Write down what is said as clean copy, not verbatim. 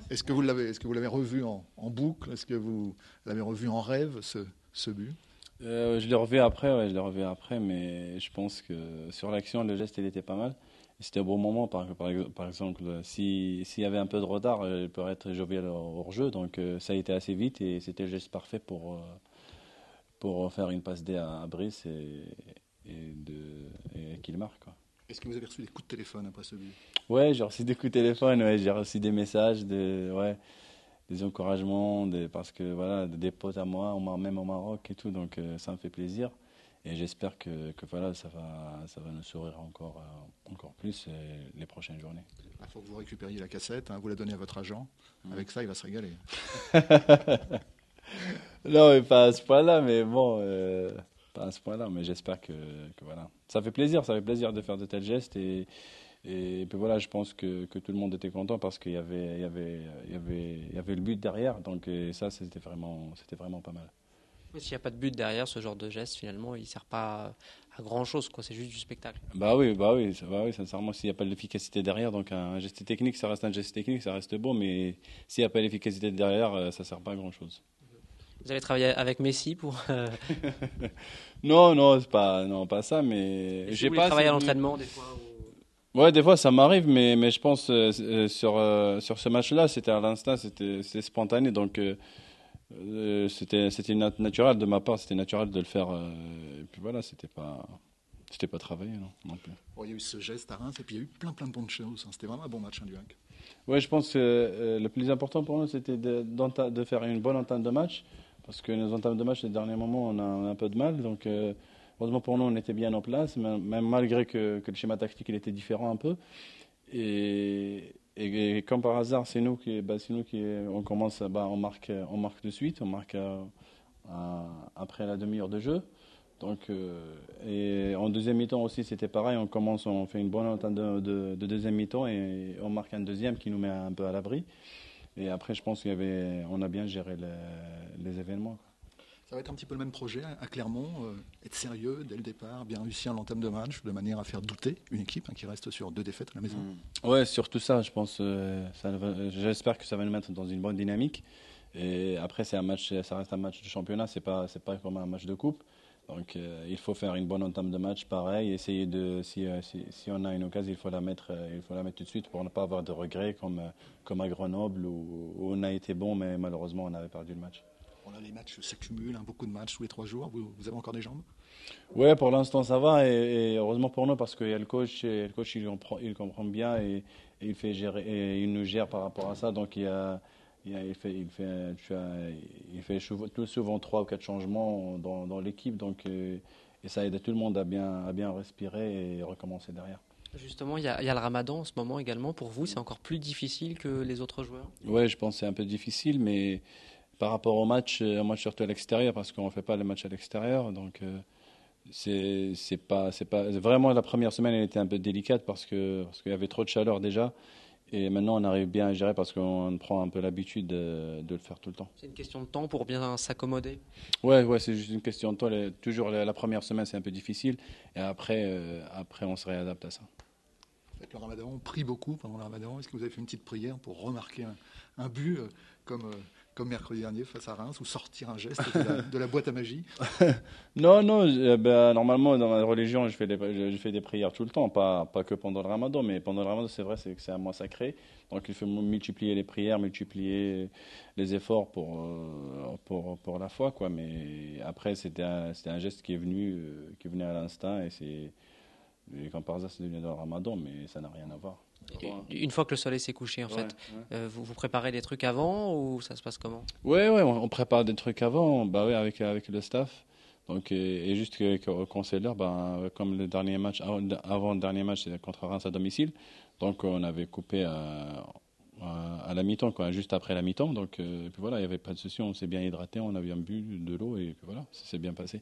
Est-ce que vous l'avez revu en boucle? Est-ce que vous l'avez revu en rêve, ce but? Je l'ai revu après, ouais, je l'ai revu après, mais je pense que sur l'action, le geste, il était pas mal. Et c'était au bon moment, par exemple, s'il y avait un peu de retard, il pourrait être jovial hors jeu. Donc ça a été assez vite et c'était le geste parfait pour faire une passe D à Brice et qu'il marque, quoi. Est-ce que vous avez reçu des coups de téléphone après ce but? Ouais, j'ai reçu des coups de téléphone, ouais, j'ai reçu des messages, ouais, des encouragements, parce que voilà, des potes à moi, même au Maroc et tout, donc ça me fait plaisir. Et j'espère que voilà, ça va nous sourire encore plus les prochaines journées. Il faut que vous récupériez la cassette, hein, vous la donnez à votre agent. Avec ça, il va se régaler. Non, mais pas à ce point-là, mais bon, pas à ce point-là, mais j'espère que voilà. Ça fait plaisir de faire de tels gestes et puis voilà, je pense que tout le monde était content parce qu'il y avait le but derrière, donc et ça, c'était vraiment pas mal. Mais s'il n'y a pas de but derrière, ce genre de geste, finalement, il ne sert pas à grand-chose, quoi. C'est juste du spectacle. Bah oui, sincèrement, s'il n'y a pas l'efficacité derrière, donc un geste technique, ça reste un geste technique, ça reste beau, mais s'il n'y a pas l'efficacité derrière, ça ne sert pas à grand-chose. Vous avez travaillé avec Messi pour. Non, non, pas ça, mais Vous voulez travailler à l'entraînement des fois Ouais, des fois ça m'arrive, mais je pense sur ce match-là, c'était à l'instant, c'était spontané, donc c'était naturel de ma part, c'était naturel de le faire. Et puis voilà, c'était pas travaillé non plus. Bon, il y a eu ce geste à Reims et puis il y a eu plein de bonnes choses, hein. C'était vraiment un bon match, hein, du HAC. Ouais, je pense que le plus important pour nous, c'était de faire une bonne entame de match, parce que nos entames de match, les derniers moments, on a un peu de mal, donc heureusement pour nous, on était bien en place, même malgré que le schéma tactique il était différent un peu. Et comme par hasard, c'est nous qui on commence, on marque de suite, on marque après la demi-heure de jeu. Donc, et en deuxième mi-temps aussi, c'était pareil. On fait une bonne entame de deuxième mi-temps et on marque un deuxième qui nous met un peu à l'abri. Et après, je pense on a bien géré les événements, quoi. Ça va être un petit peu le même projet à Clermont, être sérieux dès le départ, bien réussir l'entame de match, de manière à faire douter une équipe, hein, qui reste sur 2 défaites à la maison. Ouais, surtout ça, je pense. J'espère que ça va nous mettre dans une bonne dynamique. Et après, ça reste un match de championnat, c'est pas comme un match de coupe. Donc, il faut faire une bonne entame de match, pareil. Essayer si on a une occasion, il faut la mettre tout de suite pour ne pas avoir de regrets comme à Grenoble où on a été bon, mais malheureusement, on avait perdu le match. Bon, là, les matchs s'accumulent, hein, beaucoup de matchs tous les 3 jours. Vous avez encore des jambes? Ouais, pour l'instant ça va et heureusement pour nous parce qu'il y a le coach et le coach il comprend bien et il fait gérer et il nous gère par rapport à ça. Donc il fait souvent 3 ou 4 changements dans l'équipe, donc et ça aide tout le monde à bien respirer et recommencer derrière. Justement, il y a le Ramadan en ce moment également. Pour vous, c'est encore plus difficile que les autres joueurs? Ouais, je pense que c'est un peu difficile, mais par rapport au match surtout à l'extérieur parce qu'on ne fait pas les matchs à l'extérieur, donc c'est pas vraiment la première semaine elle était un peu délicate parce qu'il y avait trop de chaleur déjà et maintenant on arrive bien à gérer parce qu'on prend un peu l'habitude de le faire tout le temps. C'est une question de temps pour bien s'accommoder. Ouais, c'est juste une question de temps. Toujours la première semaine c'est un peu difficile et après on se réadapte à ça. Avec le Ramadan, on prie beaucoup pendant le Ramadan. Est-ce que vous avez fait une petite prière pour remarquer un but comme mercredi dernier face à Reims ou sortir un geste de la boîte à magie? Non, non, normalement dans ma religion je fais des prières tout le temps, pas que pendant le Ramadan, mais pendant le Ramadan c'est vrai c'est que c'est un mois sacré, donc il faut multiplier les prières, multiplier les efforts pour la foi, quoi. Mais après c'était un geste qui est venu à l'instinct et comme par hasard c'est devenu dans le Ramadan, mais ça n'a rien à voir. Une fois que le soleil s'est couché, en fait, Ouais. vous préparez des trucs avant ou ça se passe comment? Ouais, on prépare des trucs avant, bah ouais, avec le staff. Donc, et juste qu'on c'est l'heure, comme le dernier match, avant le dernier match, c'est contre Reims à domicile. Donc, on avait coupé à la mi-temps, quoi, juste après la mi-temps. Donc, et puis voilà, il n'y avait pas de souci, on s'est bien hydraté, on a bien bu de l'eau et puis voilà, ça s'est bien passé.